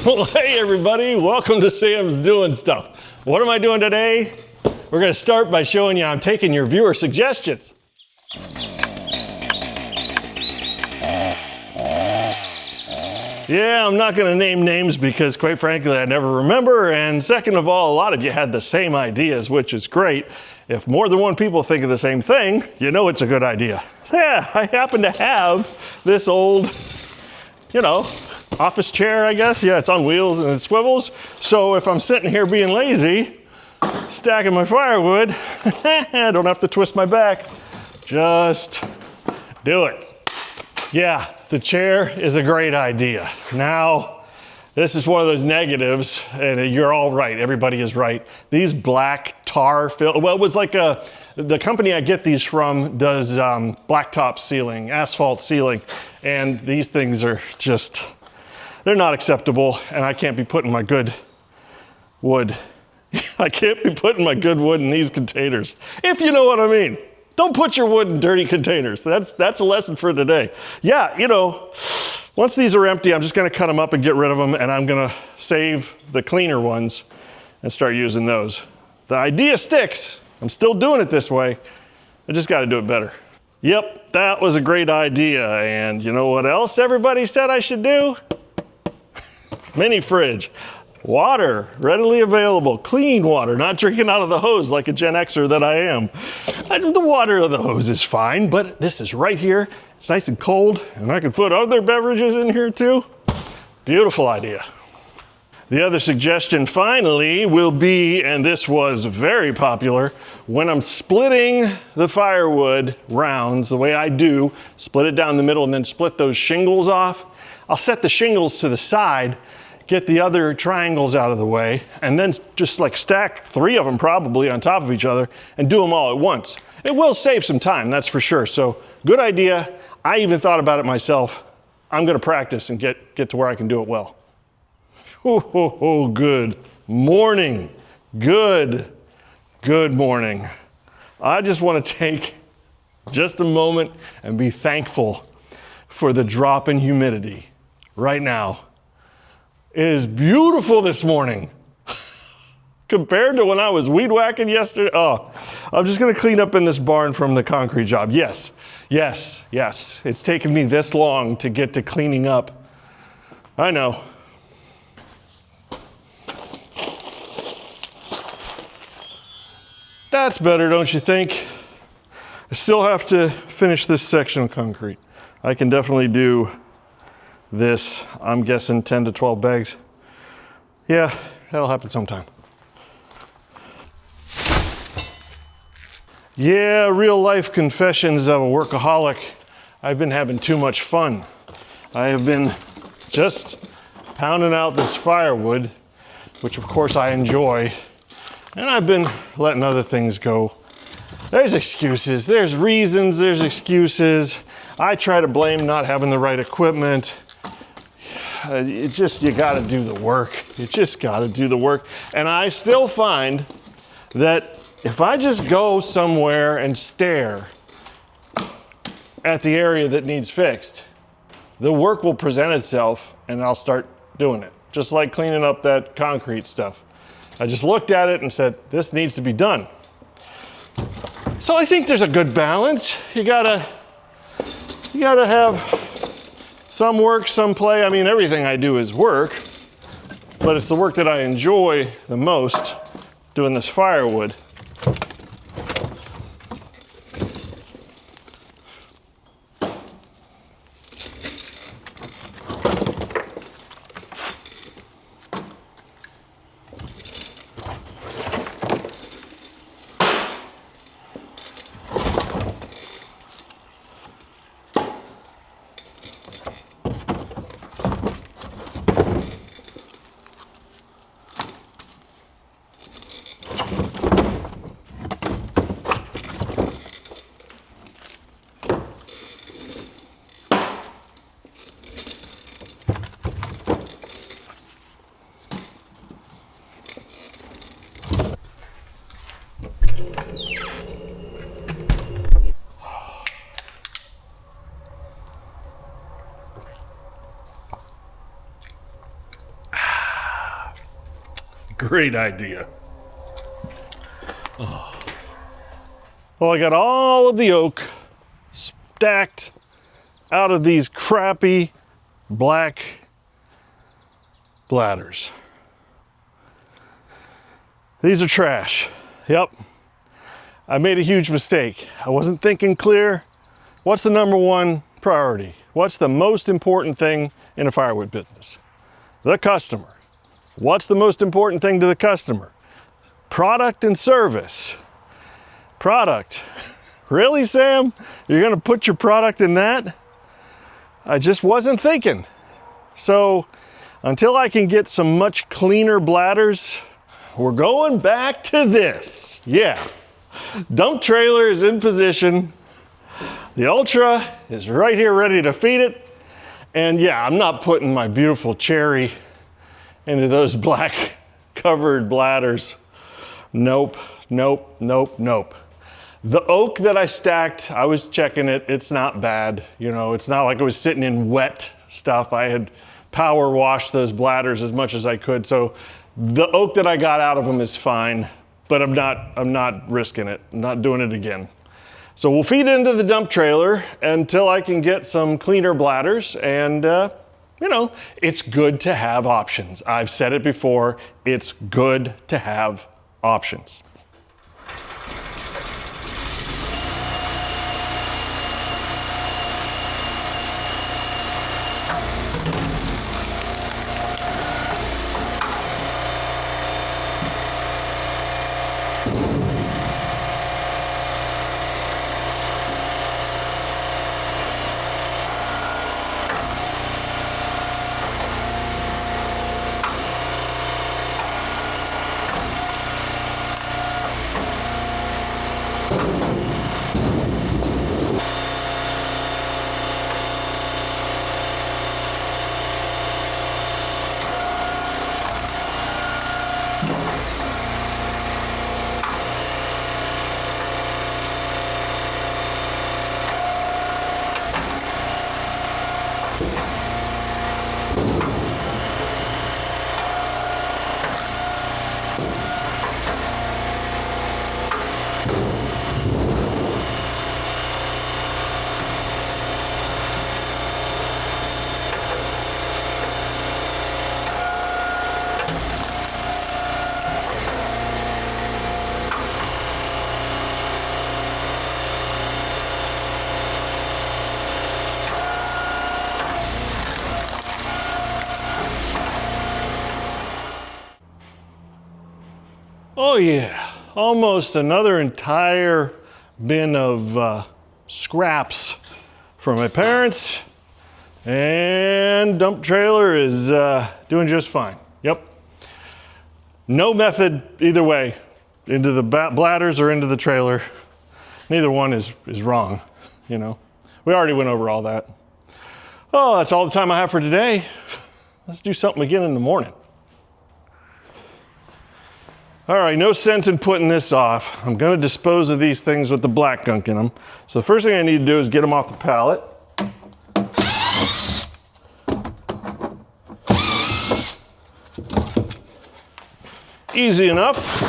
Well, hey everybody, welcome to Sam's Doing Stuff. What am I doing today? We're going to start by showing you I'm taking your viewer suggestions. Yeah, I'm not going to name names because quite frankly I never remember, and second of all, a lot of you had the same ideas, which is great. If more than one people think of the same thing, you know it's a good idea. Yeah, I happen to have this old, office chair, I guess. Yeah, it's on wheels and it swivels. So if I'm sitting here being lazy, stacking my firewood, I don't have to twist my back. Just do it. Yeah, the chair is a great idea. Now, this is one of those negatives, and you're all right. Everybody is right. These black tar well, it was like the company I get these from does blacktop sealing, asphalt sealing, and these things are just, they're not acceptable, and I can't be putting my good wood. I can't be putting my good wood in these containers, if you know what I mean. Don't put your wood in dirty containers. That's a lesson for today. Yeah, once these are empty, I'm just gonna cut them up and get rid of them, and I'm gonna save the cleaner ones and start using those. The idea sticks. I'm still doing it this way. I just gotta do it better. Yep, that was a great idea. And you know what else everybody said I should do? Mini fridge. Water, readily available, clean water, not drinking out of the hose like a Gen Xer that I am. The water of the hose is fine, but this is right here. It's nice and cold, and I can put other beverages in here too. Beautiful idea. The other suggestion finally will be, and this was very popular, when I'm splitting the firewood rounds the way I do, split it down the middle and then split those shingles off, I'll set the shingles to the side, get the other triangles out of the way, and then just like stack 3 of them probably on top of each other and do them all at once. It will save some time, that's for sure. So good idea. I even thought about it myself. I'm gonna practice and get to where I can do it well. Oh, good morning. Good morning. I just wanna take just a moment and be thankful for the drop in humidity right now. It is beautiful this morning compared to when I was weed whacking yesterday. Oh, I'm just gonna clean up in this barn from the concrete job. Yes. It's taken me this long to get to cleaning up. I know. That's better, don't you think? I still have to finish this section of concrete. I can definitely do this, I'm guessing 10 to 12 bags. Yeah, that'll happen sometime. Yeah, real life confessions of a workaholic. I've been having too much fun. I have been just pounding out this firewood, which of course I enjoy, and I've been letting other things go. There's excuses, there's reasons, there's excuses. I try to blame not having the right equipment. It's just, you gotta do the work. You just gotta do the work. And I still find that if I just go somewhere and stare at the area that needs fixed, the work will present itself and I'll start doing it. Just like cleaning up that concrete stuff. I just looked at it and said, this needs to be done. So I think there's a good balance. You gotta have some work, some play. I mean, everything I do is work, but it's the work that I enjoy the most, doing this firewood. Great idea. Oh. Well, I got all of the oak stacked out of these crappy black bladders. These are trash. Yep. I made a huge mistake. I wasn't thinking clear. What's the number one priority? What's the most important thing in a firewood business? The customer. What's the most important thing to the customer? Product and service. Product. Really, Sam? You're gonna put your product in that? I just wasn't thinking. So until I can get some much cleaner bladders, we're going back to this. Yeah. Dump trailer is in position. The Ultra is right here ready to feed it. And yeah, I'm not putting my beautiful cherry into those black covered bladders. Nope, nope, nope, nope. The oak that I stacked, I was checking it, it's not bad. You know, it's not like it was sitting in wet stuff. I had power washed those bladders as much as I could. So the oak that I got out of them is fine, but I'm not risking it. I'm not doing it again. So we'll feed into the dump trailer until I can get some cleaner bladders. And you know, it's good to have options. I've said it before, it's good to have options. Oh yeah, almost another entire bin of scraps from my parents, and dump trailer is doing just fine. Yep. No method either way, into the bladders or into the trailer. Neither one is wrong, you know. We already went over all that. Oh, that's all the time I have for today. Let's do something again in the morning. All right, no sense in putting this off. I'm gonna dispose of these things with the black gunk in them. So the first thing I need to do is get them off the pallet. Easy enough.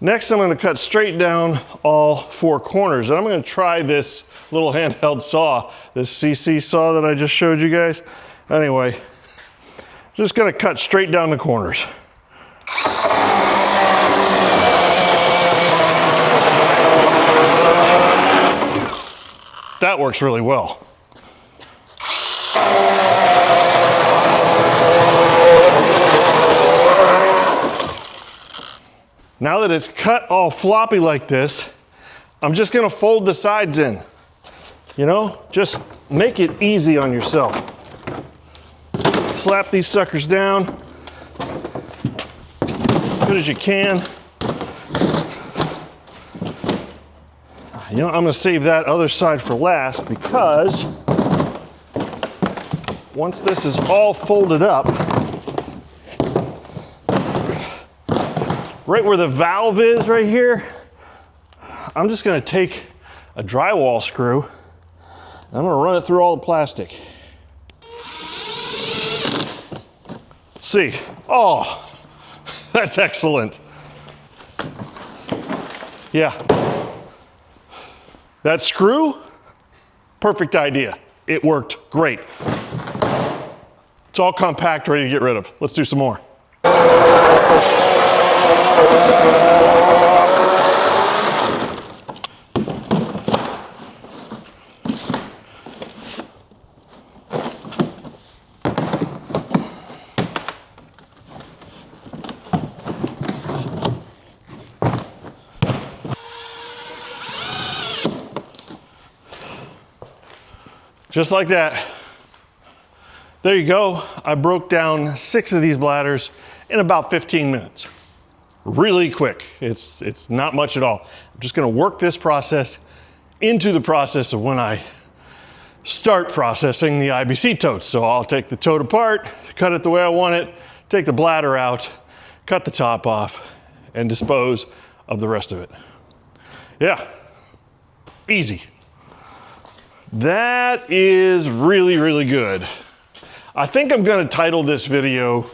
Next, I'm gonna cut straight down all four corners. And I'm gonna try this little handheld saw, this CC saw that I just showed you guys. Anyway, just gonna cut straight down the corners. That works really well. Now that it's cut all floppy like this, I'm just gonna fold the sides in. You know, just make it easy on yourself. Slap these suckers down as good as you can. You know, I'm gonna save that other side for last because once this is all folded up, right where the valve is right here, I'm just gonna take a drywall screw and I'm gonna run it through all the plastic. see. Oh, that's excellent. Yeah. That screw, perfect idea. It worked great. It's all compact, ready to get rid of. Let's do some more. Just like that. There you go. I broke down 6 of these bladders in about 15 minutes. Really quick. It's not much at all. I'm just gonna work this process into the process of when I start processing the IBC totes. So I'll take the tote apart, cut it the way I want it, take the bladder out, cut the top off, and dispose of the rest of it. Yeah, easy. That is really, really good. I think I'm gonna title this video,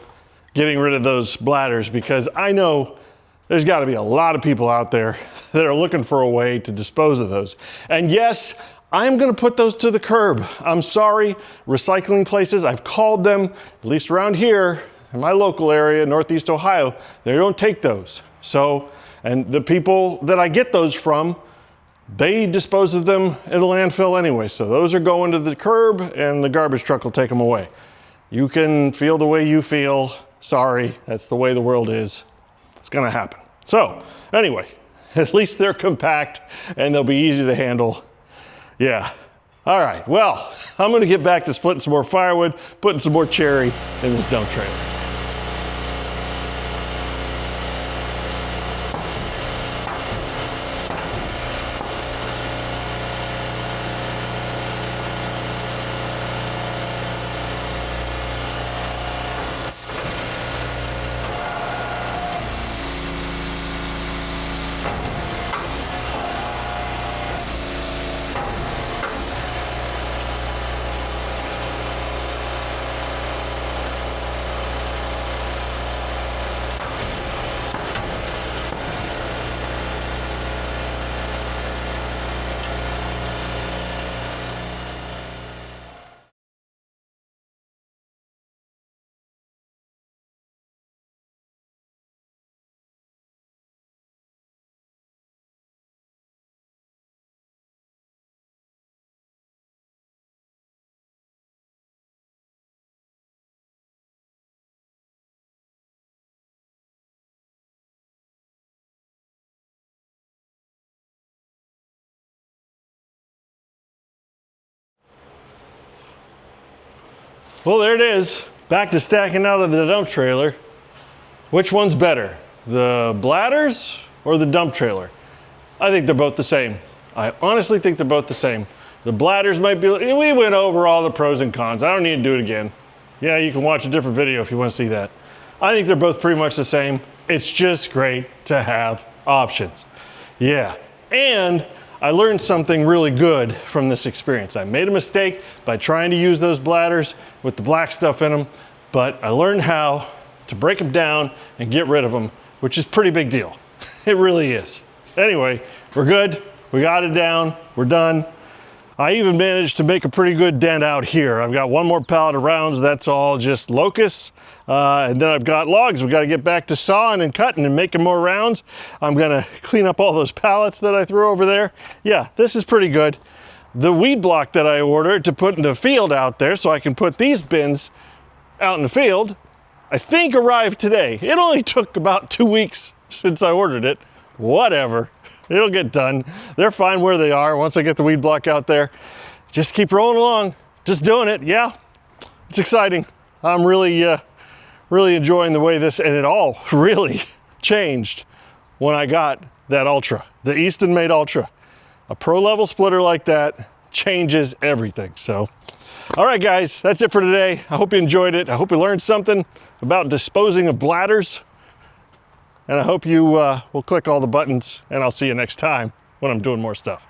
getting rid of those bladders, because I know there's gotta be a lot of people out there that are looking for a way to dispose of those. And yes, I'm gonna put those to the curb. I'm sorry, recycling places, I've called them, at least around here, in my local area, Northeast Ohio, they don't take those. So, and the people that I get those from, they dispose of them in the landfill anyway. So those are going to the curb and the garbage truck will take them away. You can feel the way you feel. Sorry, that's the way the world is. It's gonna happen. So anyway, at least they're compact and they'll be easy to handle. Yeah. All right, well, I'm gonna get back to splitting some more firewood, putting some more cherry in this dump trailer. Well, there it is. Back to stacking out of the dump trailer. Which one's better, the bladders or the dump trailer? I think they're both the same. I honestly think they're both the same. The bladders might be, we went over all the pros and cons. I don't need to do it again. Yeah, you can watch a different video if you want to see that. I think they're both pretty much the same. It's just great to have options. Yeah, and I learned something really good from this experience. I made a mistake by trying to use those bladders with the black stuff in them, but I learned how to break them down and get rid of them, which is a pretty big deal. It really is. Anyway, we're good. We got it down. We're done. I even managed to make a pretty good dent out here. I've got one more pallet of rounds. That's all just locusts. And then I've got logs. We've got to get back to sawing and cutting and making more rounds. I'm gonna clean up all those pallets that I threw over there. Yeah, this is pretty good. The weed block that I ordered to put in the field out there so I can put these bins out in the field, I think arrived today. It only took about 2 weeks since I ordered it. Whatever. It'll get done. They're fine where they are once I get the weed block out there. Just keep rolling along, just doing it. Yeah, it's exciting. I'm really enjoying the way this, and it all really changed when I got that Ultra, the Easton made Ultra. A pro level splitter like that changes everything. So, all right guys, that's it for today. I hope you enjoyed it. I hope you learned something about disposing of bladders. And I hope you will click all the buttons, and I'll see you next time when I'm doing more stuff.